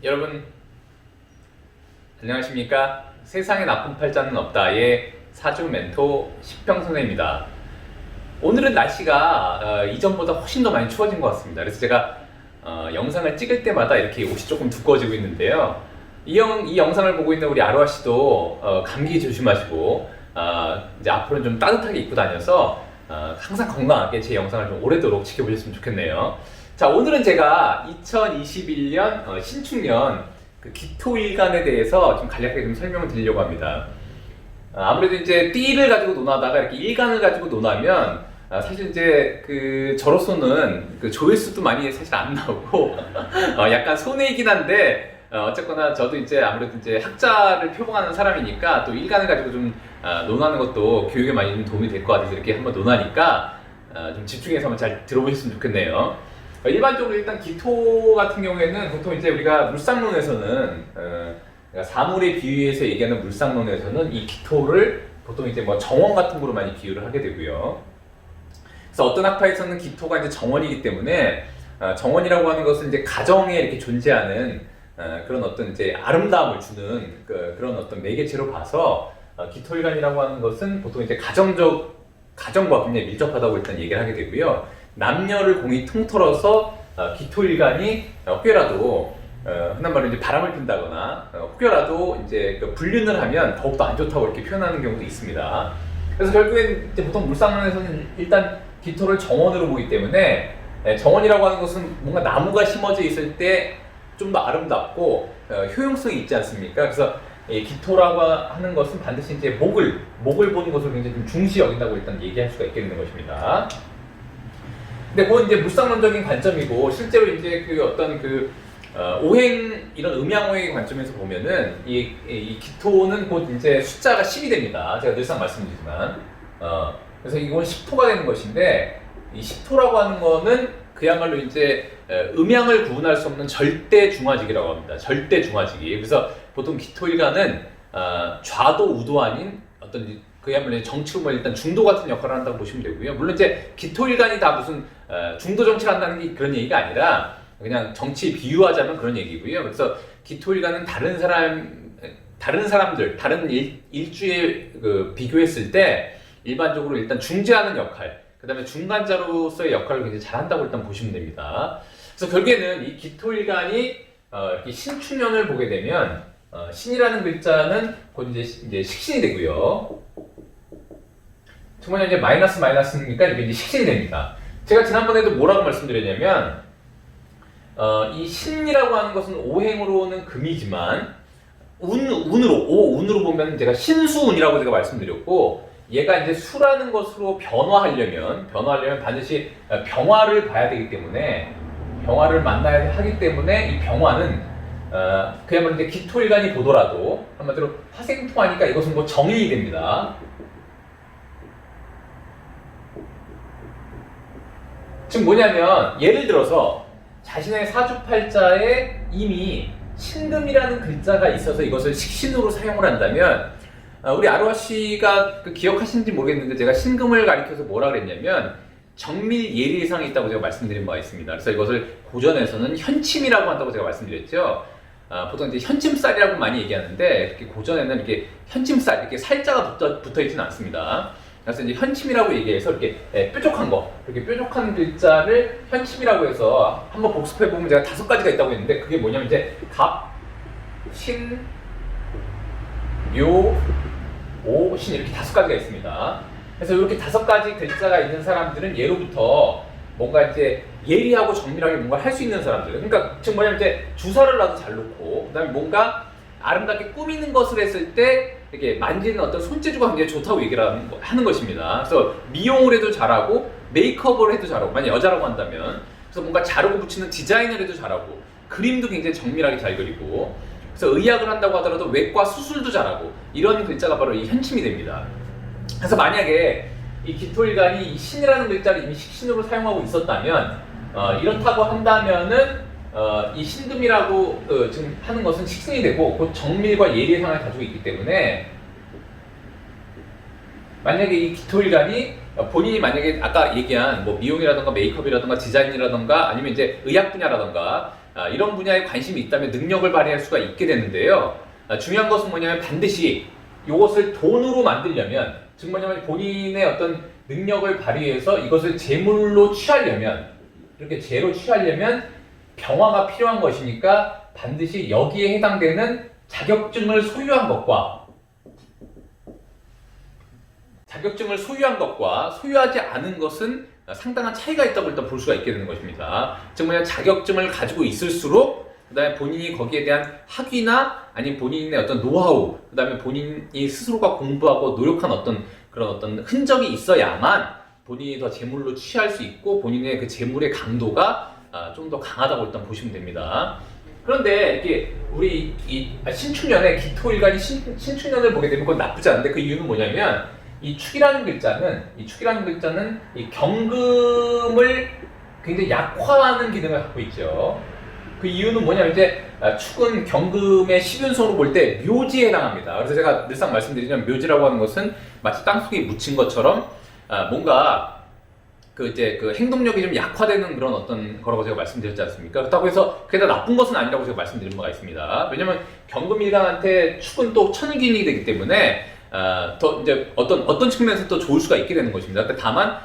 여러분 안녕하십니까? 세상에 나쁜 팔자는 없다의 사주 멘토 십평선생입니다. 오늘은 날씨가 이전보다 훨씬 더 많이 추워진 것 같습니다. 그래서 제가 영상을 찍을 때마다 이렇게 옷이 조금 두꺼워지고 있는데요. 이 영상을 보고 있는 우리 아로하 씨도 감기 조심하시고 이제 앞으로는 좀 따뜻하게 입고 다녀서 항상 건강하게 제 영상을 좀 오래도록 지켜보셨으면 좋겠네요. 자, 오늘은 제가 2021년 신축년 그 기토일간에 대해서 좀 간략하게 좀 설명을 드리려고 합니다. 아무래도 이제 띠를 가지고 논하다가 이렇게 일간을 가지고 논하면 사실 이제 그 저로서는 그 조회수도 많이 사실 안 나오고 약간 손해이긴 한데 어쨌거나 저도 이제 아무래도 이제 학자를 표방하는 사람이니까 또 일간을 가지고 좀 논하는 것도 교육에 많이 좀 도움이 될 것 같아서 이렇게 한번 논하니까 좀 집중해서 한번 잘 들어보셨으면 좋겠네요. 일반적으로 일단 기토 같은 경우에는 보통 이제 우리가 물상론에서는 그러니까 사물에 비유해서 얘기하는 물상론에서는 이 기토를 보통 이제 뭐 정원 같은 거로 많이 비유를 하게 되고요. 그래서 어떤 학파에서는 기토가 이제 정원이기 때문에 정원이라고 하는 것은 이제 가정에 이렇게 존재하는 그런 어떤 이제 아름다움을 주는 그런 어떤 매개체로 봐서 기토일간이라고 하는 것은 보통 이제 가정과 굉장히 밀접하다고 일단 얘기를 하게 되고요. 남녀를 공이 통틀어서 기토일간이 혹여라도 흔한 말로 이제 바람을 핀다거나 혹여라도 이제 불륜을 하면 더욱더 안 좋다고 이렇게 표현하는 경우도 있습니다. 그래서 결국엔 이제 보통 물상론에서는 일단 기토를 정원으로 보기 때문에 정원이라고 하는 것은 뭔가 나무가 심어져 있을 때 좀 더 아름답고 효용성이 있지 않습니까? 그래서 기토라고 하는 것은 반드시 이제 목을 보는 것을 굉장히 좀 중시 여긴다고 일단 얘기할 수가 있겠는 것입니다. 근데 그건 이제 물상론적인 관점이고 실제로 이제 그 어떤 오행 이런 음양오행의 관점에서 보면은 이 기토는 곧 이제 숫자가 10이 됩니다. 제가 늘상 말씀드리지만 그래서 이건 10토가 되는 것인데 이 10토라고 하는 거는 그야말로 이제 음양을 구분할 수 없는 절대 중화직이라고 합니다. 절대 중화직이. 그래서 보통 기토일간은 좌도 우도 아닌 어떤 그야말로 정치음을 일단 중도 같은 역할을 한다고 보시면 되고요. 물론 이제 기토일간이 다 무슨 중도 정치를 한다는 게 그런 얘기가 아니라 그냥 정치에 비유하자면 그런 얘기고요. 그래서 기토일간은 다른 사람들, 다른 일주에 비교했을 때 일반적으로 일단 중재하는 역할, 그 다음에 중간자로서의 역할을 굉장히 잘한다고 일단 보시면 됩니다. 그래서 결국에는 이 기토일간이 이렇게 신축년을 보게 되면 신이라는 글자는 곧 이제 식신이 되고요. 정말 이제 마이너스니까 이게 이제 식신이 됩니다. 제가 지난번에도 뭐라고 말씀드렸냐면 이 신이라고 하는 것은 오행으로는 금이지만 운으로 보면 제가 신수운이라고 제가 말씀드렸고 얘가 이제 수라는 것으로 변화하려면 반드시 병화를 봐야 되기 때문에 병화를 만나야 하기 때문에 이 병화는 그야말로 이제 기토일간이 보더라도 한마디로 화생토하니까 이것은 뭐 정인이 됩니다. 지금 뭐냐면 예를 들어서 자신의 사주팔자에 이미 신금이라는 글자가 있어서 이것을 식신으로 사용을 한다면 우리 아로하 씨가 기억하시는지 모르겠는데 제가 신금을 가리켜서 뭐라 그랬냐면 정밀 예리상이 있다고 제가 말씀드린 바가 있습니다. 그래서 이것을 고전에서는 현침이라고 한다고 제가 말씀드렸죠. 보통 이제 현침살이라고 많이 얘기하는데 이렇게 고전에는 이렇게 현침살 이렇게 살자가 붙어 있지는 않습니다. 그래서 이제 현침이라고 얘기해서 이렇게 뾰족한 거, 이렇게 뾰족한 글자를 현침이라고 해서 한번 복습해 보면 제가 5가지가 있다고 했는데 그게 뭐냐면 이제 갑, 신, 묘, 오, 신 이렇게 5가지가 있습니다. 그래서 이렇게 5가지 글자가 있는 사람들은 예로부터 뭔가 이제 예리하고 정밀하게 뭔가 할 수 있는 사람들. 그러니까 지금 뭐냐면 이제 주사를 놔도 잘 놓고, 그다음에 뭔가 아름답게 꾸미는 것을 했을 때 이렇게 만지는 어떤 손재주가 굉장히 좋다고 얘기를 하는 것입니다. 그래서 미용을 해도 잘하고 메이크업을 해도 잘하고 만약 여자라고 한다면 그래서 뭔가 자르고 붙이는 디자인을 해도 잘하고 그림도 굉장히 정밀하게 잘 그리고 그래서 의학을 한다고 하더라도 외과 수술도 잘하고 이런 글자가 바로 이 현침이 됩니다. 그래서 만약에 이 기토일간이 이 신이라는 글자를 이미 식신으로 사용하고 있었다면 이렇다고 한다면은 이 신금이라고 지금 하는 것은 식신이 되고 곧 정밀과 예리의 상을 가지고 있기 때문에 만약에 이 기토일간이 본인이 만약에 아까 얘기한 뭐 미용이라던가 메이크업이라던가 디자인이라던가 아니면 이제 의학 분야라던가 이런 분야에 관심이 있다면 능력을 발휘할 수가 있게 되는데요. 중요한 것은 뭐냐면 반드시 이것을 돈으로 만들려면, 즉 뭐냐면 본인의 어떤 능력을 발휘해서 이것을 재물로 취하려면, 이렇게 재로 취하려면 병화가 필요한 것이니까 반드시 여기에 해당되는 자격증을 소유한 것과 소유하지 않은 것은 상당한 차이가 있다고 일단 볼 수가 있게 되는 것입니다. 즉 뭐냐, 자격증을 가지고 있을수록 그다음에 본인이 거기에 대한 학위나 아니면 본인의 어떤 노하우, 그다음에 본인이 스스로가 공부하고 노력한 그런 어떤 흔적이 있어야만 본인이 더 재물로 취할 수 있고 본인의 그 재물의 강도가 좀 더 강하다고 일단 보시면 됩니다. 그런데 이게 우리 이 신축년에 기토일간이 신축년을 보게 되면 그건 나쁘지 않은데, 그 이유는 뭐냐면 이 축이라는 글자는 이 경금을 굉장히 약화하는 기능을 갖고 있죠. 그 이유는 뭐냐면 이제 축은 경금의 10윤성으로 볼 때 묘지에 해당합니다. 그래서 제가 늘상 말씀드리면 묘지라고 하는 것은 마치 땅속에 묻힌 것처럼 뭔가 그 행동력이 좀 약화되는 그런 어떤 거라고 제가 말씀드렸지 않습니까? 그렇다고 해서 그게 다 나쁜 것은 아니라고 제가 말씀드린 바가 있습니다. 왜냐면 경금일간한테 축은 또 천기인이 되기 때문에 더 이제 어떤 측면에서 또 좋을 수가 있게 되는 것입니다. 다만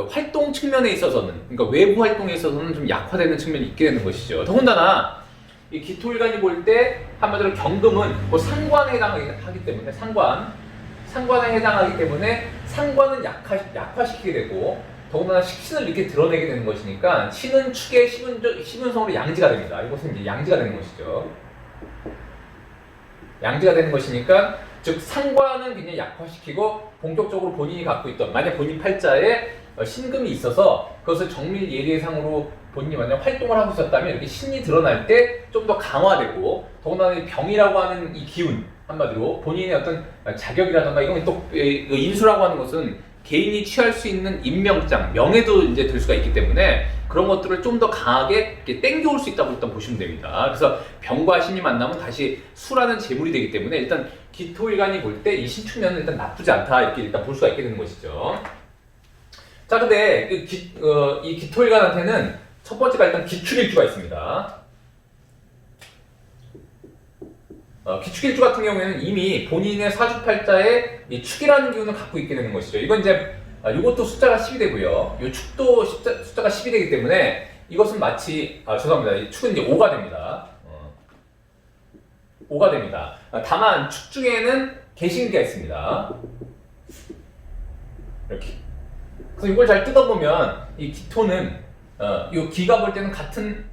활동 측면에 있어서는, 그러니까 외부 활동에 있어서는 좀 약화되는 측면이 있게 되는 것이죠. 더군다나 이 기토일간이 볼 때 한마디로 경금은 뭐 상관에 해당하기 때문에 상관에 해당하기 때문에 상관은 약화시키게 되고, 더군다나 식신을 이렇게 드러내게 되는 것이니까 신은 축의 시분성으로 양지가 됩니다. 이것은 이제 양지가 되는 것이죠. 양지가 되는 것이니까, 즉 상관은 굉장히 약화시키고 본격적으로 본인이 갖고 있던, 만약 본인 팔자에 신금이 있어서 그것을 정밀 예리상으로 본인이 만약 활동을 하고 있었다면 이렇게 신이 드러날 때 좀 더 강화되고, 더군다나 이 병이라고 하는 이 기운, 한마디로 본인의 어떤 자격이라든가, 이건 또 인수라고 하는 것은 개인이 취할 수 있는 임명장, 명예도 이제 될 수가 있기 때문에 그런 것들을 좀 더 강하게 이렇게 땡겨올 수 있다고 일단 보시면 됩니다. 그래서 병과 신이 만나면 다시 수라는 재물이 되기 때문에 일단 기토일간이 볼 때 이 신축년은 일단 나쁘지 않다, 이렇게 일단 볼 수가 있게 되는 것이죠. 자, 근데 이 기토일간한테는 첫 번째가 일단 기축일주가 있습니다. 기축일주 같은 경우에는 이미 본인의 사주팔자에 이 축이라는 기운을 갖고 있게 되는 것이죠. 이건 이제 이것도 숫자가 10이 되고요. 이 축도 숫자가 10이 되기 때문에 이것은 마치 죄송합니다. 이 축은 이제 5가 됩니다. 5가 됩니다. 다만 축 중에는 개신기가 있습니다. 이렇게. 그래서 이걸 잘 뜯어보면 이 기토는 이 기가 볼 때는 같은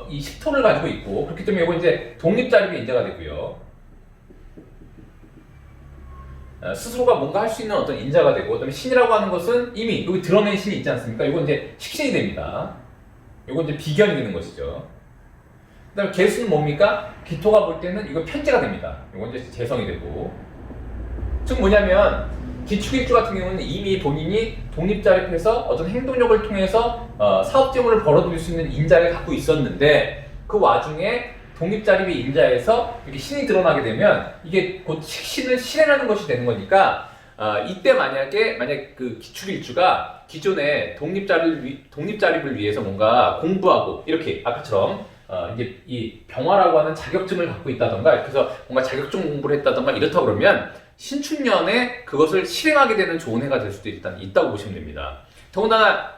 이 10토를 가지고 있고, 그렇기 때문에 이거 이제 독립자립의 인자가 되고요. 스스로가 뭔가 할 수 있는 어떤 인자가 되고, 그다음에 신이라고 하는 것은 이미 여기 드러낸 신이 있지 않습니까? 이건 이제 식신이 됩니다. 이건 이제 비견이 되는 것이죠. 그다음에 개수는 뭡니까? 기토가 볼 때는 이거 편제가 됩니다. 이건 이제 재성이 되고, 즉 뭐냐면 기축일주 같은 경우는 이미 본인이 독립자립해서 어떤 행동력을 통해서 사업재물을 벌어들일 수 있는 인자를 갖고 있었는데, 그 와중에 독립자립의 인자에서 이렇게 신이 드러나게 되면 이게 곧 신을 실행하는 것이 되는 거니까, 이때 만약 그 기축일주가 기존에 독립자립을 위해서 뭔가 공부하고, 이렇게 아까처럼 이제 이 병화라고 하는 자격증을 갖고 있다던가, 그래서 뭔가 자격증 공부를 했다던가 이렇다 그러면 신축년에 그것을 실행하게 되는 좋은 해가 될 수도 일단 있다고 보시면 됩니다. 더군다나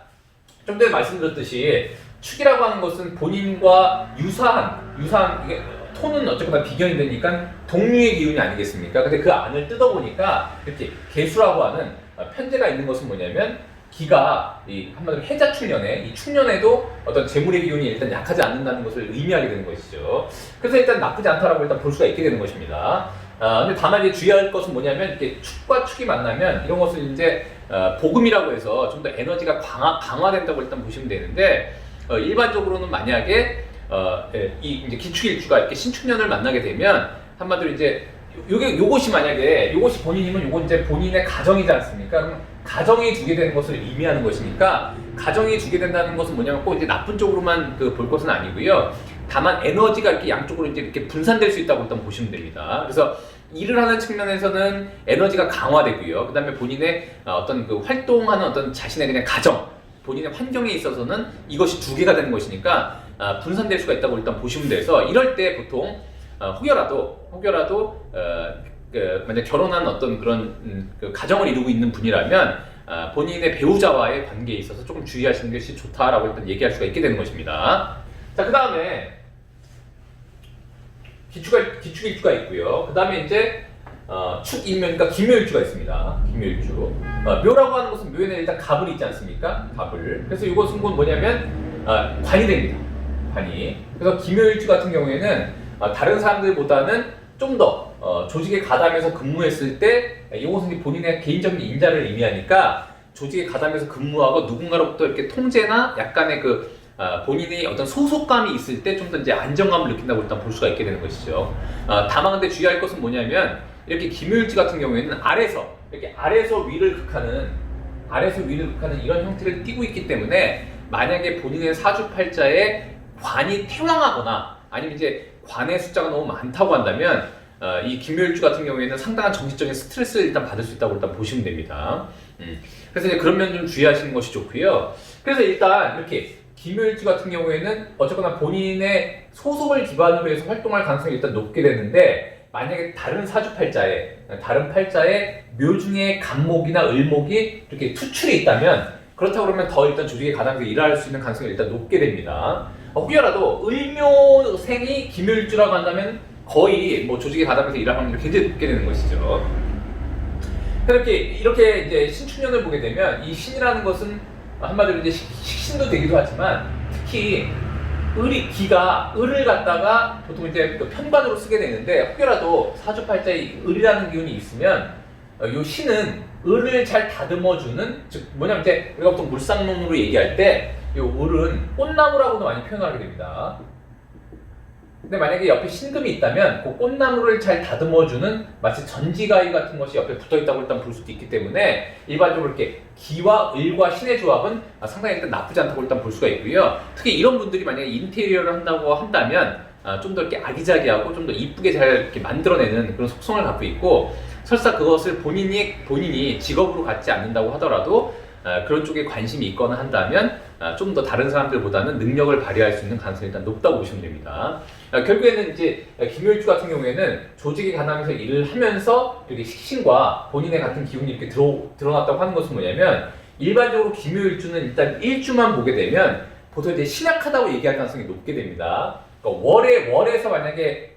좀 전에 말씀드렸듯이 축이라고 하는 것은 본인과 유사한 이게 토는 어쨌거나 비견이 되니까 동류의 기운이 아니겠습니까? 근데 그 안을 뜯어보니까 이렇게 개수라고 하는 편제가 있는 것은 뭐냐면, 기가 한마디로 해자 축년에, 이 축년에도 어떤 재물의 기운이 일단 약하지 않는다는 것을 의미하게 되는 것이죠. 그래서 일단 나쁘지 않다라고 일단 볼 수가 있게 되는 것입니다. 근데 다만 이제 주의할 것은 뭐냐면, 이렇게 축과 축이 만나면 이런 것을 이제 복음이라고 해서 좀 더 에너지가 강화된다고 일단 보시면 되는데, 일반적으로는 만약에 이제 기축일주가 이렇게 신축년을 만나게 되면 한마디로 이제 요것이 본인이면 요건 이제 본인의 가정이지 않습니까? 그럼 가정이 두게 되는 것을 의미하는 것이니까, 가정이 두게 된다는 것은 뭐냐면 꼭 이제 나쁜 쪽으로만 볼 것은 아니고요. 다만 에너지가 이렇게 양쪽으로 이렇게 분산될 수 있다고 일단 보시면 됩니다. 그래서 일을 하는 측면에서는 에너지가 강화되고요. 그다음에 본인의 어떤 그 활동하는 어떤 자신의 그냥 가정, 본인의 환경에 있어서는 이것이 두 개가 되는 것이니까 분산될 수가 있다고 일단 보시면 돼서 이럴 때 보통 혹여라도 만약 결혼한 어떤 그런 그 가정을 이루고 있는 분이라면 본인의 배우자와의 관계에 있어서 조금 주의하시는 것이 좋다라고 일단 얘기할 수가 있게 되는 것입니다. 자, 그 다음에 기축일주가 있고요. 그 다음에 이제 축일묘니까 기묘일주가 있습니다. 기묘일주. 묘라고 하는 것은 묘에는 일단 갑을 있지 않습니까? 갑을. 그래서 이것은 뭐냐면 관이 됩니다. 관이. 그래서 기묘일주 같은 경우에는 다른 사람들보다는 좀 더 조직에 가담해서 근무했을 때 이것은 본인의 개인적인 인자를 의미하니까 조직에 가담해서 근무하고 누군가로부터 이렇게 통제나 약간의 본인이 어떤 소속감이 있을 때 좀 더 이제 안정감을 느낀다고 일단 볼 수가 있게 되는 것이죠. 다만 근데 주의할 것은 뭐냐면 이렇게 기묘일주 같은 경우에는 아래에서 위를 극하는 이런 형태를 띠고 있기 때문에 만약에 본인의 사주팔자에 관이 태왕하거나 아니면 이제 관의 숫자가 너무 많다고 한다면 이 기묘일주 같은 경우에는 상당한 정신적인 스트레스를 일단 받을 수 있다고 일단 보시면 됩니다. 그래서 이제 그런 면 좀 주의하시는 것이 좋고요. 그래서 일단 이렇게 기묘일주 같은 경우에는 어쨌거나 본인의 소속을 기반으로 해서 활동할 가능성이 일단 높게 되는데 만약에 다른 팔자에 묘 중에 간목이나 을목이 이렇게 투출이 있다면 그렇다고 그러면 더 일단 조직에 가담해서 일할 수 있는 가능성이 일단 높게 됩니다. 혹여라도 을묘생이 기묘일주라고 한다면 거의 뭐 조직에 가담해서 일할 확률이 굉장히 높게 되는 것이죠. 이렇게 이제 신축년을 보게 되면 이 신이라는 것은 한마디로 이제 식신도 되기도 하지만 특히 을을 갖다가 보통 이제 편관으로 쓰게 되는데 혹여라도 사주팔자에 을이라는 기운이 있으면 이 신은 을을 잘 다듬어주는 즉 뭐냐면 이제 우리가 보통 물상론으로 얘기할 때 이 을은 꽃나무라고도 많이 표현하게 됩니다. 근데 만약에 옆에 신금이 있다면 그 꽃나무를 잘 다듬어주는 마치 전지가위 같은 것이 옆에 붙어있다고 일단 볼 수도 있기 때문에 일반적으로 이렇게 기와 을과 신의 조합은 상당히 일단 나쁘지 않다고 일단 볼 수가 있고요. 특히 이런 분들이 만약에 인테리어를 한다고 한다면 좀 더 이렇게 아기자기하고 좀 더 이쁘게 잘 이렇게 만들어내는 그런 속성을 갖고 있고 설사 그것을 본인이 직업으로 갖지 않는다고 하더라도 그런 쪽에 관심이 있거나 한다면 좀 더 다른 사람들보다는 능력을 발휘할 수 있는 가능성이 일단 높다고 보시면 됩니다. 결국에는 이제 기묘일주 같은 경우에는 조직에 관하면서 일을 하면서 이렇게 식신과 본인의 같은 기운이 이렇게 드러났다고 하는 것은 뭐냐면 일반적으로 기묘일주는 일단 일주만 보게 되면 보통 이제 신약하다고 얘기할 가능성이 높게 됩니다. 그러니까 월에서 만약에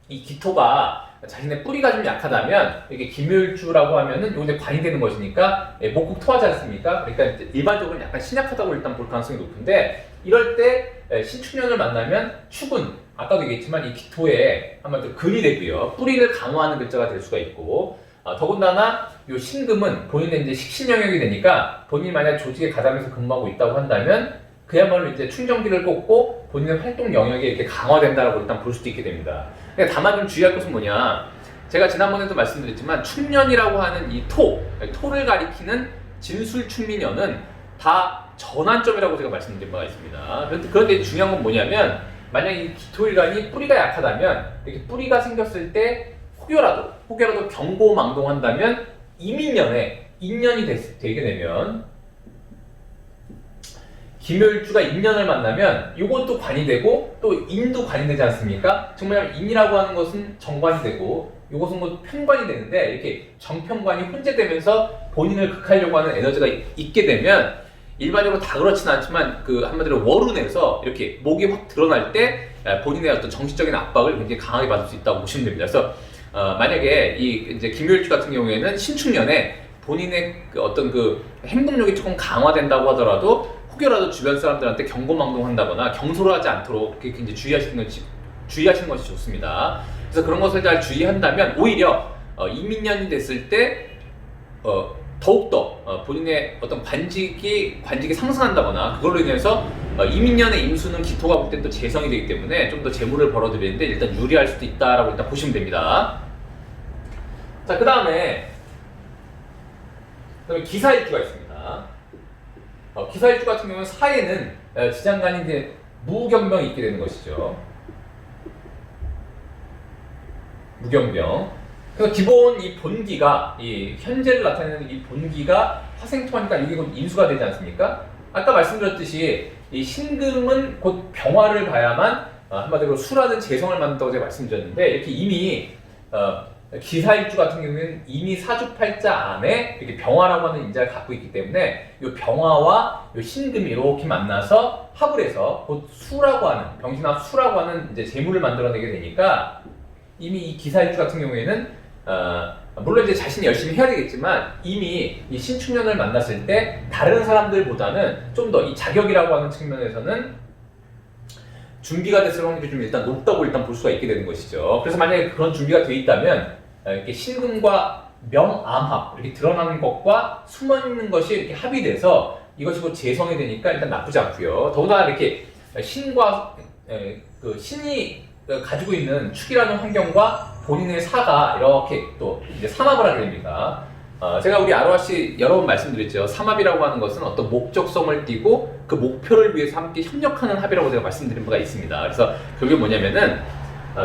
이 기토가 자신의 뿌리가 좀 약하다면 이게 기묘일주라고 하면은 요게 관이 되는 것이니까 목국 토하지 않습니까? 그러니까 일반적으로 약간 신약하다고 일단 볼 가능성이 높은데 이럴 때 신축년을 만나면 축은 아까도 얘기했지만 이 기토에 한마디로 근이 되고요. 뿌리를 강화하는 글자가 될 수가 있고 더군다나 요 신금은 본인의 이제 식신 영역이 되니까 본인이 만약 조직에 가담해서 근무하고 있다고 한다면 그야말로 이제 충정기를 꽂고 본인의 활동 영역이 이렇게 강화된다라고 일단 볼 수도 있게 됩니다. 다만 좀 주의할 것은 뭐냐? 제가 지난번에도 말씀드렸지만 축년이라고 하는 이 토를 가리키는 진술축민년은 다 전환점이라고 제가 말씀드린 바가 있습니다. 그런데 중요한 건 뭐냐면 만약 이 기토일간이 뿌리가 약하다면 이렇게 뿌리가 생겼을 때 혹여라도 경고망동한다면 이민년에 인년이 되게 되면 기묘일주가 인년을 만나면 이것도 관이 되고 또 인도 관이 되지 않습니까? 정말 인이라고 하는 것은 정관이 되고 이것은 뭐 편관이 되는데 이렇게 정편관이 혼재되면서 본인을 극하려고 하는 에너지가 있게 되면 일반적으로 다 그렇지는 않지만 한마디로 월운에서 이렇게 목이 확 드러날 때 본인의 어떤 정신적인 압박을 굉장히 강하게 받을 수 있다고 보시면 됩니다. 그래서 만약에 이제 기묘일주 같은 경우에는 신축년에 본인의 어떤 행동력이 조금 강화된다고 하더라도 혹여라도 주변 사람들한테 경고망동한다거나 경솔하지 않도록 그렇게 굉장히 주의하시는 것이 좋습니다. 그래서 그런 것을 잘 주의한다면 오히려 이민년이 됐을 때 더욱더 본인의 어떤 관직이 상승한다거나 그걸로 인해서 이민년의 임수는 기토가 볼 때 또 재성이 되기 때문에 좀 더 재물을 벌어들이는데 일단 유리할 수도 있다라고 일단 보시면 됩니다. 자, 그 다음에 기사일주가 있습니다. 기사일주 같은 경우는 사에는 지장간이 이제 무경병이 있게 되는 것이죠. 무경병. 그래서 기본 이 본기가 이 현재를 나타내는 이 본기가 화생토하니까 이게 곧 인수가 되지 않습니까? 아까 말씀드렸듯이 이 신금은 곧 병화를 봐야만 한마디로 수라는 재성을 만든다고 제가 말씀드렸는데 이렇게 이미 기사일주 같은 경우에는 이미 사주팔자 안에 이렇게 병화라고 하는 인자를 갖고 있기 때문에 이 병화와 이 신금이 이렇게 만나서 합을 해서 곧 수라고 하는 병신합 수라고 하는 이제 재물을 만들어내게 되니까 이미 이 기사일주 같은 경우에는 물론 이제 자신이 열심히 해야 되겠지만 이미 이 신축년을 만났을 때 다른 사람들보다는 좀 더 이 자격이라고 하는 측면에서는 준비가 됐을 확률이 좀 일단 높다고 일단 볼 수가 있게 되는 것이죠. 그래서 만약에 그런 준비가 돼 있다면 이렇게 신금과 명암합 이렇게 드러나는 것과 숨어 있는 것이 이렇게 합의돼서 이것이 곧 재성이 되니까 일단 나쁘지 않고요. 더군다나 이렇게 신과 그 신이 가지고 있는 축이라는 환경과 본인의 사가 이렇게 또 이제 삼합을 하게 됩니다. 제가 우리 아로하씨 여러 번 말씀드렸죠. 삼합이라고 하는 것은 어떤 목적성을 띠고 그 목표를 위해서 함께 협력하는 합이라고 제가 말씀드린 바가 있습니다. 그래서 그게 뭐냐면은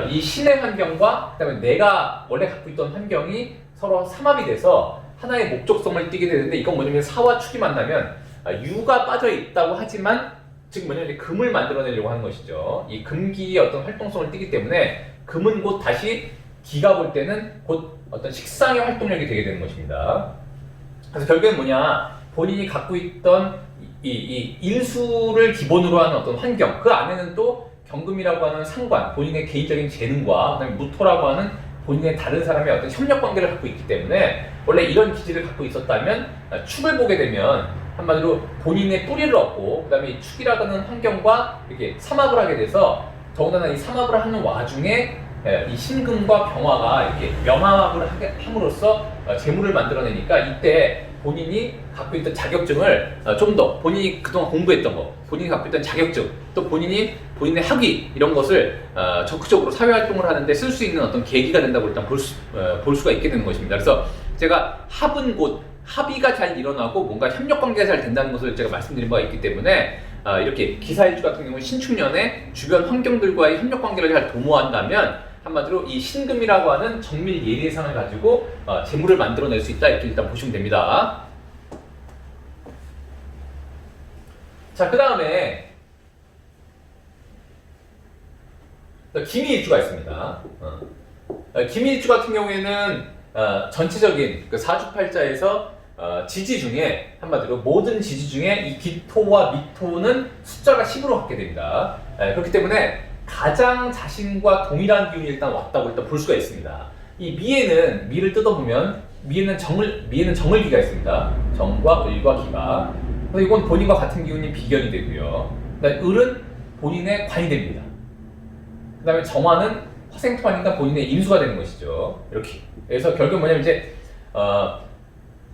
이 신의 환경과 그다음에 내가 원래 갖고 있던 환경이 서로 삼합이 돼서 하나의 목적성을 띠게 되는데 이건 뭐냐면 사와 축이 만나면 유가 빠져 있다고 하지만 즉 뭐냐면 금을 만들어내려고 하는 것이죠. 이 금기의 어떤 활동성을 띠기 때문에 금은 곧 다시 기가 볼 때는 곧 어떤 식상의 활동력이 되게 되는 것입니다. 그래서 결국엔 뭐냐, 본인이 갖고 있던 이 일수를 기본으로 하는 어떤 환경, 그 안에는 또 경금이라고 하는 상관, 본인의 개인적인 재능과 그다음에 무토라고 하는 본인의 다른 사람의 어떤 협력 관계를 갖고 있기 때문에 원래 이런 기질을 갖고 있었다면 축을 보게 되면 한마디로 본인의 뿌리를 얻고 그다음에 이 축이라고 하는 환경과 이렇게 삼합을 하게 돼서 더군다나 이 삼합을 하는 와중에 이 신금과 병화가 이렇게 명합을 함으로써 재물을 만들어내니까 이때 본인이 갖고 있던 자격증을 좀 더 본인이 그동안 공부했던 거, 본인이 갖고 있던 자격증, 또 본인의 학위 이런 것을 적극적으로 사회활동을 하는데 쓸 수 있는 어떤 계기가 된다고 일단 볼 수가 있게 되는 것입니다. 그래서 제가 합은 곧 합의가 잘 일어나고 뭔가 협력관계가 잘 된다는 것을 제가 말씀드린 바가 있기 때문에 이렇게 기사일주 같은 경우 신축년에 주변 환경들과의 협력관계를 잘 도모한다면 한마디로 이 신금이라고 하는 정밀 예리상을 가지고 재물을 만들어낼 수 있다 이렇게 일단 보시면 됩니다. 자, 그 다음에 기미일주가 있습니다. 기미일주 같은 경우에는 전체적인 그 사주팔자에서 지지 중에 한마디로 모든 지지 중에 이 기토와 미토는 숫자가 10으로 갖게 됩니다. 그렇기 때문에 가장 자신과 동일한 기운이 일단 왔다고 일단 볼 수가 있습니다. 이 미를 뜯어보면 미에는 정을기가 있습니다. 정과 을과 기가. 그래서 이건 본인과 같은 기운이 비견이 되고요. 그다음에 을은 본인의 관이 됩니다. 그다음에 정화는 화생토하니까 본인의 인수가 되는 것이죠. 이렇게. 그래서 결국 뭐냐면 이제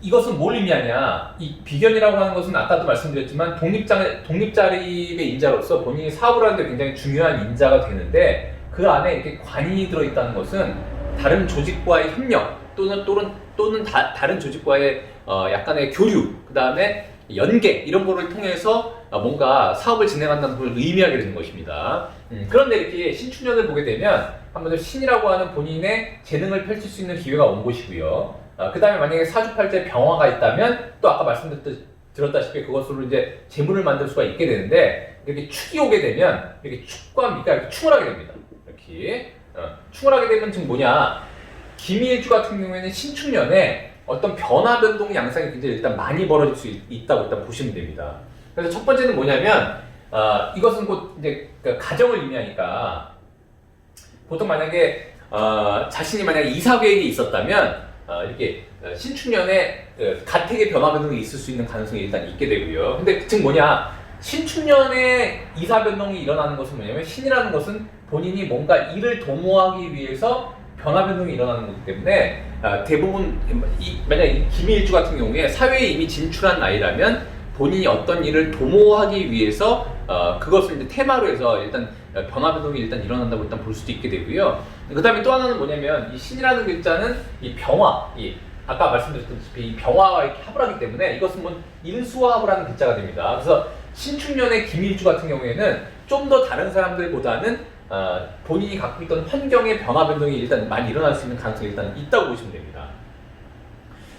이것은 뭘 의미하냐? 이 비견이라고 하는 것은 아까도 말씀드렸지만 독립자립의 인자로서 본인이 사업을 하는데 굉장히 중요한 인자가 되는데 그 안에 이렇게 관이 들어있다는 것은 다른 조직과의 협력 또는 다른 조직과의 약간의 교류, 그 다음에 연계 이런 거를 통해서 뭔가 사업을 진행한다는 걸 의미하게 되는 것입니다. 그런데 이렇게 신축년을 보게 되면 한번 신이라고 하는 본인의 재능을 펼칠 수 있는 기회가 온 것이고요. 그 다음에 만약에 사주팔자에 병화가 있다면 또 아까 말씀드렸다시피 그것으로 이제 재물을 만들 수가 있게 되는데 이렇게 축이 오게 되면 이렇게 축과 미가 이렇게 충을 하게 됩니다. 이렇게 충을 하게 되면 지금 뭐냐, 기미일주 같은 경우에는 신축년에 어떤 변화 변동 양상이 굉장히 일단 많이 벌어질 수 있다고 일단 보시면 됩니다. 그래서 첫 번째는 뭐냐면 이것은 곧 이제 그 가정을 의미하니까 보통 만약에 자신이 만약에 이사 계획이 있었다면 이렇게 신축년에 가택의 변화 변동이 있을 수 있는 가능성이 일단 있게 되고요. 근데 즉 뭐냐, 신축년에 이사 변동이 일어나는 것은 뭐냐면 신이라는 것은 본인이 뭔가 일을 도모하기 위해서 변화 변동이 일어나는 거기 때문에 대부분 만약 기미일주 같은 경우에 사회에 이미 진출한 나이라면 본인이 어떤 일을 도모하기 위해서 그것을 이제 테마로 해서 일단 변화 변동이 일단 일어난다고 일단 볼 수도 있게 되고요. 그 다음에 또 하나는 뭐냐면 이 신이라는 글자는 이 병화, 아까 말씀드렸다시피 이 병화와 이렇게 합을 하기 때문에 이것은 뭐 인수와 합을 하는 글자가 됩니다. 그래서 신축년의 기미일주 같은 경우에는 좀 더 다른 사람들보다는 본인이 갖고 있던 환경의 변화 변동이 일단 많이 일어날 수 있는 가능성이 일단 있다고 보시면 됩니다.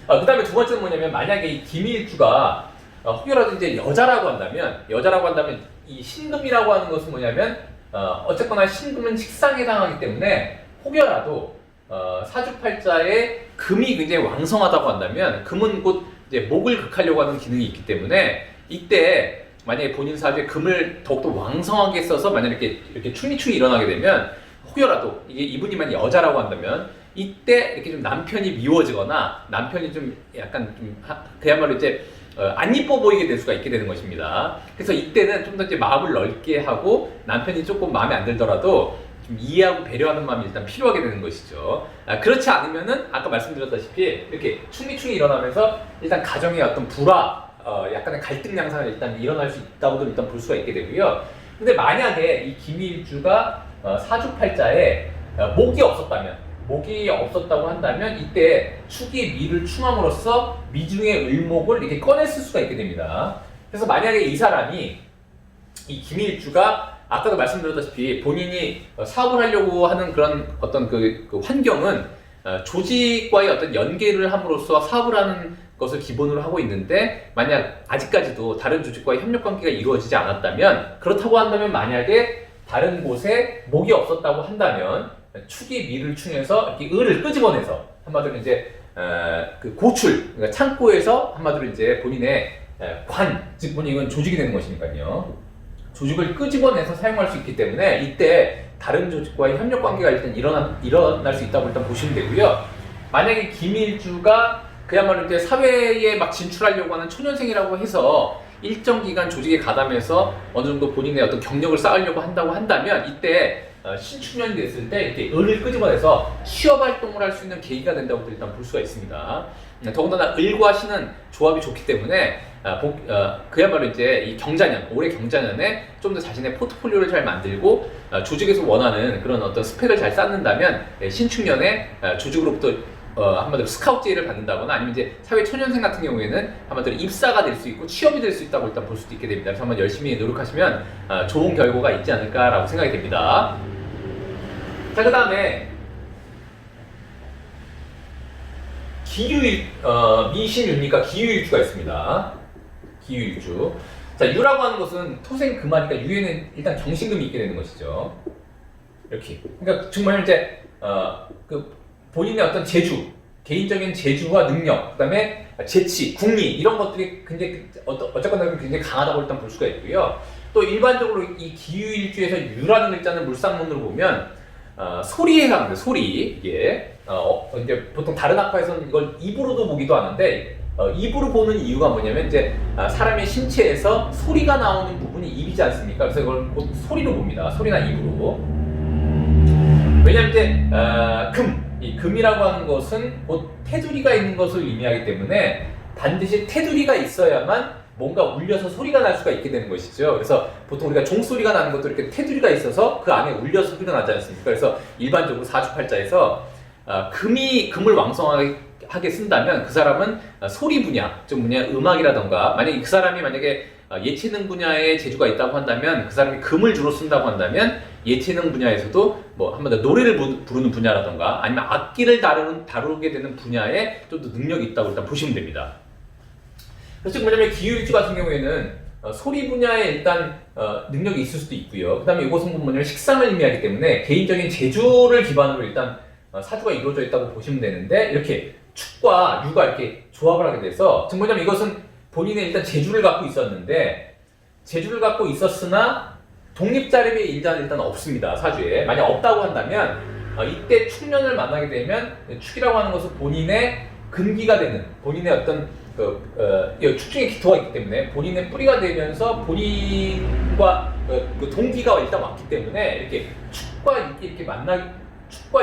그 다음에 두 번째는 뭐냐면 만약에 이 기미일주가 혹여라도 이제 여자라고 한다면 이 신금이라고 하는 것은 뭐냐면 어쨌거나 신금은 식상에 해당하기 때문에 혹여라도 사주팔자에 금이 굉장히 왕성하다고 한다면 금은 곧 이제 목을 극하려고 하는 기능이 있기 때문에 이때 만약에 본인 사주에 금을 더욱더 왕성하게 써서 만약에 이렇게 충리충이 일어나게 되면 혹여라도 이게 이분이 만약 여자라고 한다면 이때 이렇게 좀 남편이 미워지거나 남편이 좀 약간 좀 그야말로 이제 안 이뻐 보이게 될 수가 있게 되는 것입니다. 그래서 이때는 좀 더 이제 마음을 넓게 하고 남편이 조금 마음에 안 들더라도 좀 이해하고 배려하는 마음이 일단 필요하게 되는 것이죠. 그렇지 않으면은 아까 말씀드렸다시피 이렇게 충리충이 일어나면서 일단 가정의 어떤 불화, 약간의 갈등 양상이 일단 일어날 수 있다고도 일단 볼 수가 있게 되고요. 근데 만약에 이 김일주가 사주팔자에 목이 없었다고 한다면 이때 축이 미를 충함으로써 미중의 을목을 이렇게 꺼냈을 수가 있게 됩니다. 그래서 만약에 이 사람이 이 김일주가 아까도 말씀드렸다시피 본인이 사업을 하려고 하는 그런 어떤 그 환경은 조직과의 어떤 연계를 함으로써 사업을 하는 것을 기본으로 하고 있는데 만약 아직까지도 다른 조직과의 협력 관계가 이루어지지 않았다면 그렇다고 한다면 만약에 다른 곳에 목이 없었다고 한다면 축이 미를 충해서 이렇게 을을 끄집어내서 한마디로 이제 그 고출, 그러니까 창고에서 한마디로 이제 본인의 관, 즉 본인은 조직이 되는 것이니까요. 조직을 끄집어내서 사용할 수 있기 때문에 이때 다른 조직과의 협력 관계가 일단 일어날 수 있다고 일단 보시면 되고요. 만약에 김일주가 그야말로 이제 사회에 막 진출하려고 하는 초년생이라고 해서 일정 기간 조직에 가담해서 어느 정도 본인의 어떤 경력을 쌓으려고 한다고 한다면 이때 신축년이 됐을 때 이렇게 을을 끄집어내서 취업 활동을 할 수 있는 계기가 된다고 일단 볼 수가 있습니다. 더군다나 을과 신은 조합이 좋기 때문에 그야말로 이제 이 경자년, 올해 경자년에 좀 더 자신의 포트폴리오를 잘 만들고 조직에서 원하는 그런 어떤 스펙을 잘 쌓는다면 신축년에 조직으로부터 한마디로 스카우트 제의를 받는다거나 아니면 이제 사회 초년생 같은 경우에는 한마디로 입사가 될 수 있고 취업이 될 수 있다고 일단 볼 수도 있게 됩니다. 그래서 한번 열심히 노력하시면 좋은 결과가 있지 않을까라고 생각이 됩니다. 자, 그 다음에 미신유니까 기유일주가 있습니다. 기유일주. 자, 유라고 하는 것은 토생금하니까 유에는 일단 경신금이 있게 되는 것이죠. 이렇게. 그러니까 정말 이제 그 본인의 어떤 재주, 개인적인 재주와 능력, 그다음에 재치, 국리 이런 것들이 굉장히 어쨌거나 굉장히 강하다고 일단 볼 수가 있고요. 또 일반적으로 이 기유일주에서 유라는 글자는 물상문으로 보면 소리에 해당합니다. 소리. 이게 이제 보통 다른 학파에서는 이걸 입으로도 보기도 하는데 입으로 보는 이유가 뭐냐면 이제 사람의 신체에서 소리가 나오는 부분이 입이지 않습니까? 그래서 이걸 곧 소리로 봅니다. 소리나 입으로. 왜냐면 이제 이 금이라고 하는 것은 곧 테두리가 있는 것을 의미하기 때문에 반드시 테두리가 있어야만 뭔가 울려서 소리가 날 수가 있게 되는 것이죠. 그래서 보통 우리가 종소리가 나는 것도 이렇게 테두리가 있어서 그 안에 울려서 소리가 나지 않습니까? 그래서 일반적으로 사주팔자에서 금을 왕성하게 쓴다면 그 사람은 소리 분야, 좀 음악이라던가 만약에 그 사람이 만약에 예체능 분야에 재주가 있다고 한다면 그 사람이 금을 주로 쓴다고 한다면 예체능 분야에서도 뭐 한마디로 노래를 부르는 분야라던가 아니면 악기를 다루게 되는 분야에 좀 더 능력이 있다고 일단 보시면 됩니다. 그래서 뭐냐면 기유일주 같은 경우에는 소리 분야에 일단 능력이 있을 수도 있고요. 그 다음에 이것은 뭐냐면 식상을 의미하기 때문에 개인적인 재주를 기반으로 일단 사주가 이루어져 있다고 보시면 되는데 이렇게 축과 유가 이렇게 조합을 하게 돼서 즉 뭐냐면 이것은 본인의 일단 재주를 갖고 있었는데 재주를 갖고 있었으나 독립자립이 일단 없습니다. 사주에. 만약 없다고 한다면 이때 축년을 만나게 되면 축이라고 하는 것은 본인의 근기가 되는 본인의 어떤 축중의 기토가 있기 때문에 본인의 뿌리가 되면서 본인과 그 동기가 일단 왔기 때문에 이렇게 축과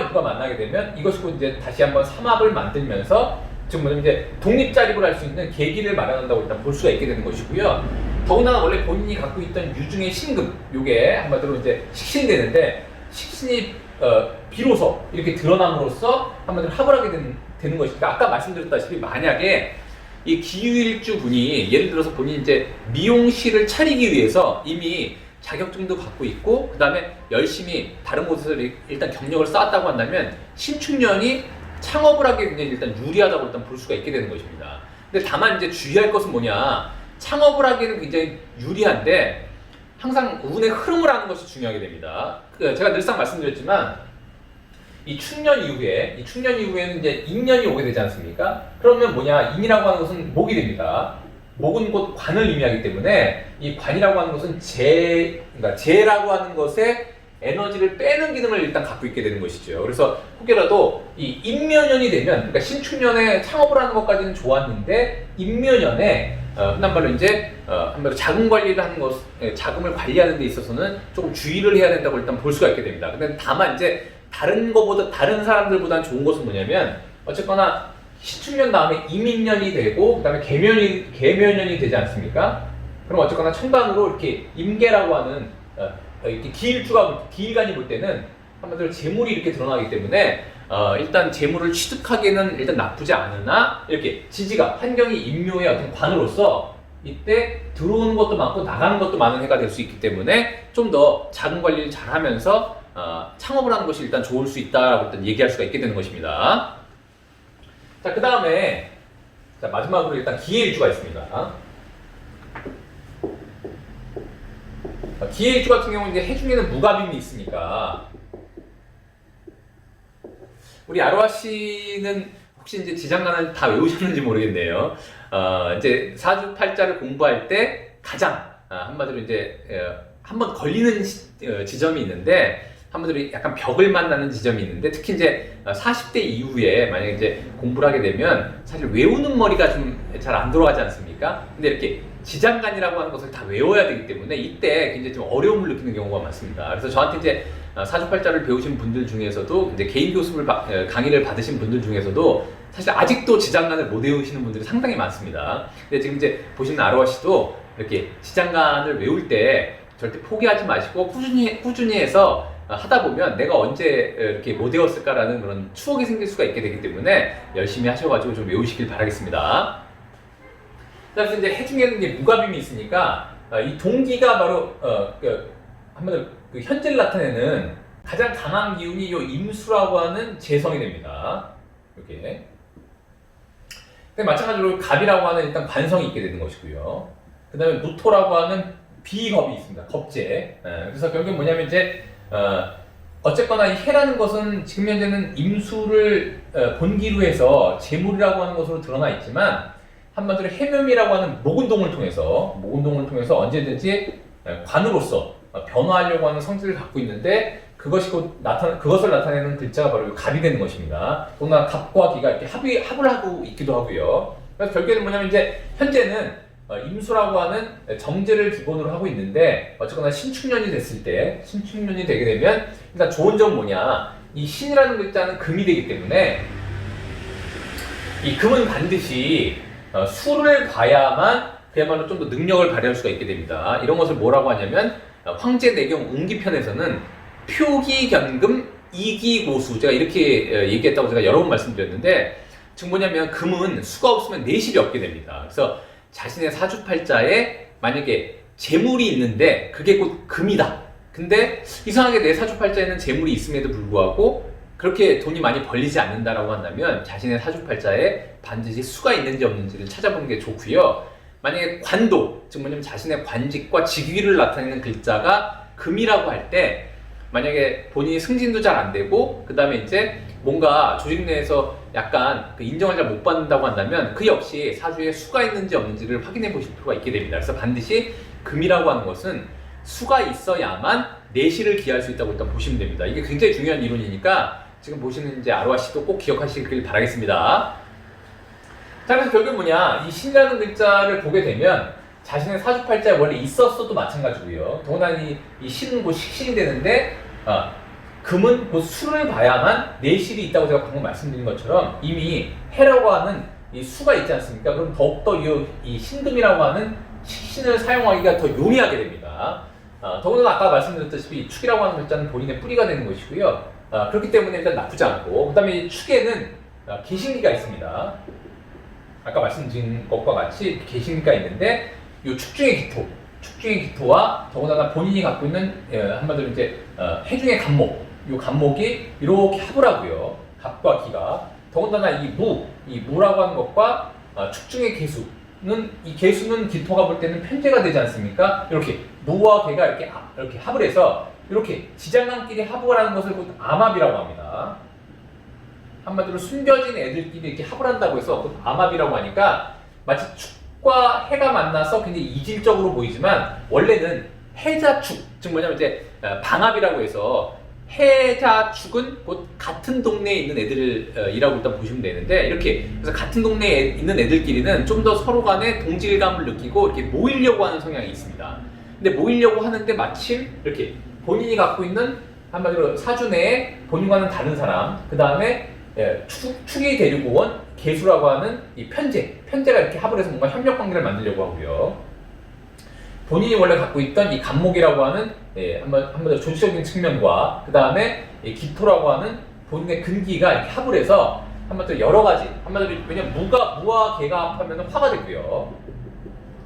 유가 만나게 되면 이것이 곧 이제 다시 한번 삼합을 만들면서 지금 뭐냐면 이제 독립자립을 할 수 있는 계기를 마련한다고 일단 볼 수가 있게 되는 것이고요. 더군다나 원래 본인이 갖고 있던 유중의 신금, 요게 한마디로 이제 식신이 되는데 식신이 비로소 이렇게 드러남으로써 한마디로 합을 하게 되는 것이니까 아까 말씀드렸다시피 만약에 이 기유일주 분이 예를 들어서 본인이 이제 미용실을 차리기 위해서 이미 자격증도 갖고 있고 그 다음에 열심히 다른 곳에서 일단 경력을 쌓았다고 한다면 신축년이 창업을 하기에 굉장히 일단 유리하다고 일단 볼 수가 있게 되는 것입니다. 근데 다만 이제 주의할 것은 뭐냐, 창업을 하기에는 굉장히 유리한데 항상 운의 흐름을 아는 것이 중요하게 됩니다. 제가 늘상 말씀드렸지만 이 충년 이후에는 이제 인년이 오게 되지 않습니까? 그러면 뭐냐? 인이라고 하는 것은 목이 됩니다. 목은 곧 관을 의미하기 때문에 이 관이라고 하는 것은 그러니까 재라고 하는 것에 에너지를 빼는 기능을 일단 갖고 있게 되는 것이죠. 그래서 혹여라도 이 인묘년이 되면, 그러니까 신축년에 창업을 하는 것까지는 좋았는데 인묘년에 흔한 말로 이제 한마디로 자금 관리를 하는 것, 자금을 관리하는 데 있어서는 조금 주의를 해야 된다고 일단 볼 수가 있게 됩니다. 근데 다만 이제 다른 사람들보다는 좋은 것은 뭐냐면 어쨌거나 신축년 다음에 이민년이 되고 그다음에 계묘년이 되지 않습니까? 그럼 어쨌거나 천간으로 이렇게 임계라고 하는 이렇게 기일간이 볼 때는 한마디로 재물이 이렇게 드러나기 때문에 일단 재물을 취득하기에는 일단 나쁘지 않으나 이렇게 지지가 환경이 임묘의 어떤 관으로서 이때 들어오는 것도 많고 나가는 것도 많은 해가 될 수 있기 때문에 좀 더 자금 관리를 잘 하면서 창업을 하는 것이 일단 좋을 수 있다라고 일단 얘기할 수가 있게 되는 것입니다. 자, 그 다음에 마지막으로 일단 기해일주가 있습니다. 기해일주 같은 경우는 이제 해중에는 무갑임이 있으니까 우리 아로하 씨는 혹시 이제 지장간을 다 외우셨는지 모르겠네요. 이제 사주팔자를 공부할 때 가장 한마디로 이제 한번 걸리는 지점이 있는데 한마디로 약간 벽을 만나는 지점이 있는데 특히 이제 40대 이후에 만약에 이제 공부를 하게 되면 사실 외우는 머리가 좀 잘 안 돌아가지 않습니까? 근데 이렇게 지장간이라고 하는 것을 다 외워야 되기 때문에 이때 굉장히 좀 어려움을 느끼는 경우가 많습니다. 그래서 저한테 이제 사주팔자를 배우신 분들 중에서도 이제 개인 교습을 강의를 받으신 분들 중에서도 사실 아직도 지장간을 못 외우시는 분들이 상당히 많습니다. 근데 지금 이제 보시는 아로하 씨도 이렇게 지장간을 외울 때 절대 포기하지 마시고 꾸준히 해서 하다 보면 내가 언제 이렇게 못 외웠을까라는 그런 추억이 생길 수가 있게 되기 때문에 열심히 하셔가지고 좀 외우시길 바라겠습니다. 그래서 이제 해중에는 이제 무갑임이 있으니까 이 동기가 바로 한마디로 그 현재를 나타내는 가장 강한 기운이 이 임수라고 하는 재성이 됩니다. 이렇게. 근데 마찬가지로 갑이라고 하는 일단 관성이 있게 되는 것이고요. 그 다음에 무토라고 하는 비겁이 있습니다. 겁재. 그래서 결국 뭐냐면 이제 어쨌거나 이 해라는 것은 지금 현재는 임수를 본기로 해서 재물이라고 하는 것으로 드러나 있지만 한마디로 해묘미라고 하는 목운동을 통해서 언제든지 관으로서 변화하려고 하는 성질을 갖고 있는데 그것을 나타내는 글자가 바로 갑이 되는 것입니다. 더구나 갑과 기가 이렇게 합을 하고 있기도 하고요. 그래서 결국에는 뭐냐면 이제 현재는 임수라고 하는 정제를 기본으로 하고 있는데 어쨌거나 신축년이 되게 되면 일단 좋은 점 뭐냐, 이 신이라는 글자는 금이 되기 때문에 이 금은 반드시 수를 봐야만 그야말로 좀 더 능력을 발휘할 수가 있게 됩니다. 이런 것을 뭐라고 하냐면 황제내경 운기편에서는 표기견금 이기고수, 제가 이렇게 얘기했다고 제가 여러 번 말씀드렸는데 즉 뭐냐면 금은 수가 없으면 내실이 없게 됩니다. 그래서 자신의 사주팔자에 만약에 재물이 있는데 그게 곧 금이다. 근데 이상하게 내 사주팔자에는 재물이 있음에도 불구하고 그렇게 돈이 많이 벌리지 않는다라고 한다면 자신의 사주팔자에 반드시 수가 있는지 없는지를 찾아보는 게 좋고요. 만약에 관도, 즉 뭐냐면 자신의 관직과 직위를 나타내는 글자가 금이라고 할 때 만약에 본인이 승진도 잘 안 되고 그 다음에 이제 뭔가 조직 내에서 약간 그 인정을 잘 못 받는다고 한다면 그 역시 사주에 수가 있는지 없는지를 확인해 보실 필요가 있게 됩니다. 그래서 반드시 금이라고 하는 것은 수가 있어야만 내실을 기할 수 있다고 일단 보시면 됩니다. 이게 굉장히 중요한 이론이니까 지금 보시는 이제 아로하 씨도 꼭 기억하시길 바라겠습니다. 자, 그래서 결국 뭐냐, 이 신이라는 글자를 보게 되면 자신의 사주팔자에 원래 있었어도 마찬가지고요. 더구나 이 신은 곧 식신이 되는데 금은 곧 수를 봐야만 내실이 있다고 제가 방금 말씀드린 것처럼 이미 해라고 하는 이 수가 있지 않습니까? 그럼 더욱더 이 신금이라고 하는 식신을 사용하기가 더 용이하게 됩니다. 더군다나 아까 말씀드렸다시피 축이라고 하는 글자는 본인의 뿌리가 되는 것이고요. 그렇기 때문에 일단 나쁘지 않고, 그 다음에 이 축에는 계신기가 있습니다. 아까 말씀드린 것과 같이 계신기가 있는데 이 축중의 기토와 더군다나 본인이 갖고 있는 한마디로 이제 해중의 간목, 이 간목이 이렇게 합을 하고요. 갑과 기가 더군다나 이 무라고 하는 것과 축중의 계수, 이 개수는 기토가 볼 때는 편제가 되지 않습니까? 이렇게 무와 개가 이렇게 합을 해서 이렇게 지장간끼리 합을 하는 것을 곧 암합이라고 합니다. 한마디로 숨겨진 애들끼리 이렇게 합을 한다고 해서 곧 암합이라고 하니까 마치 축과 해가 만나서 굉장히 이질적으로 보이지만 원래는 해자축, 즉 뭐냐면 이제 방합이라고 해서 해자축은 곧 같은 동네에 있는 애들이라고 일단 보시면 되는데, 이렇게 그래서 같은 동네에 있는 애들끼리는 좀 더 서로 간에 동질감을 느끼고 이렇게 모이려고 하는 성향이 있습니다. 근데 모이려고 하는데 마침 이렇게 본인이 갖고 있는 한마디로 사주 내에 본인과는 다른 사람, 그 다음에 축이 데리고 온 개수라고 하는 이 편제가 이렇게 합을 해서 뭔가 협력 관계를 만들려고 하고요. 본인이 원래 갖고 있던 이 간목이라고 하는 한마디로 조직적인 측면과 그 다음에 기토라고 하는 본인의 근기가 이렇게 합을 해서 한마디로 여러 가지, 한마디로 왜냐면 무와 개가 합하면 화가 되고요.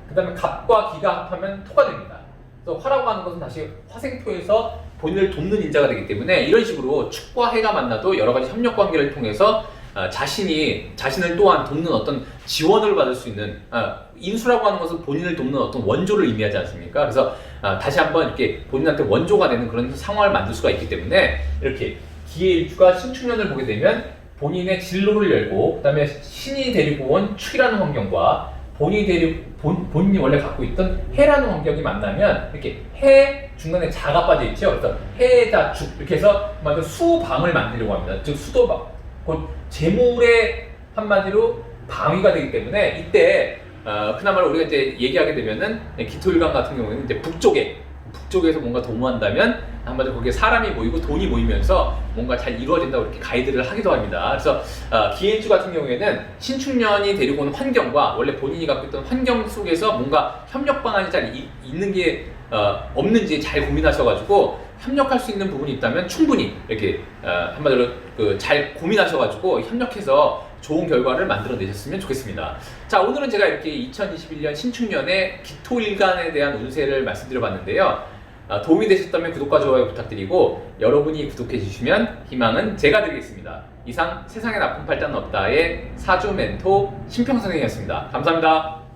그 다음에 갑과 기가 합하면 토가 됩니다. 그래서 화라고 하는 것은 다시 화생토에서 본인을 돕는 인자가 되기 때문에 이런 식으로 축과 해가 만나도 여러 가지 협력 관계를 통해서 자신을 또한 돕는 어떤 지원을 받을 수 있는, 인수라고 하는 것은 본인을 돕는 어떤 원조를 의미하지 않습니까? 그래서 다시 한번 이렇게 본인한테 원조가 되는 그런 상황을 만들 수가 있기 때문에 이렇게 기해일주가 신축년을 보게 되면 본인의 진로를 열고 그 다음에 신이 데리고 온 축이라는 환경과 본인이 원래 갖고 있던 해라는 환경이 만나면 이렇게 해 중간에 자가 빠져 있죠. 그래서 해자축 이렇게 해서 한마디로 수방을 만들려고 합니다. 즉 수도방, 곧 재물의 한마디로 방위가 되기 때문에 이때 그나마로 우리가 이제 얘기하게 되면은 기토일간 같은 경우에는 이제 북쪽에서 뭔가 도모한다면 한마디로 거기에 사람이 모이고 돈이 모이면서 뭔가 잘 이루어진다고 이렇게 가이드를 하기도 합니다. 그래서 기해일주 같은 경우에는 신축년이 데리고 오는 환경과 원래 본인이 갖고 있던 환경 속에서 뭔가 협력 방안이 잘 있는 게 없는지 잘 고민하셔가지고 협력할 수 있는 부분이 있다면 충분히 이렇게 한마디로 잘 고민하셔가지고 협력해서 좋은 결과를 만들어내셨으면 좋겠습니다. 자, 오늘은 제가 이렇게 2021년 신축년의 기토일간에 대한 운세를 말씀드려봤는데요. 도움이 되셨다면 구독과 좋아요 부탁드리고 여러분이 구독해 주시면 희망은 제가 드리겠습니다. 이상 세상에 나쁜 팔자는 없다의 사주 멘토 신평선생이었습니다. 감사합니다.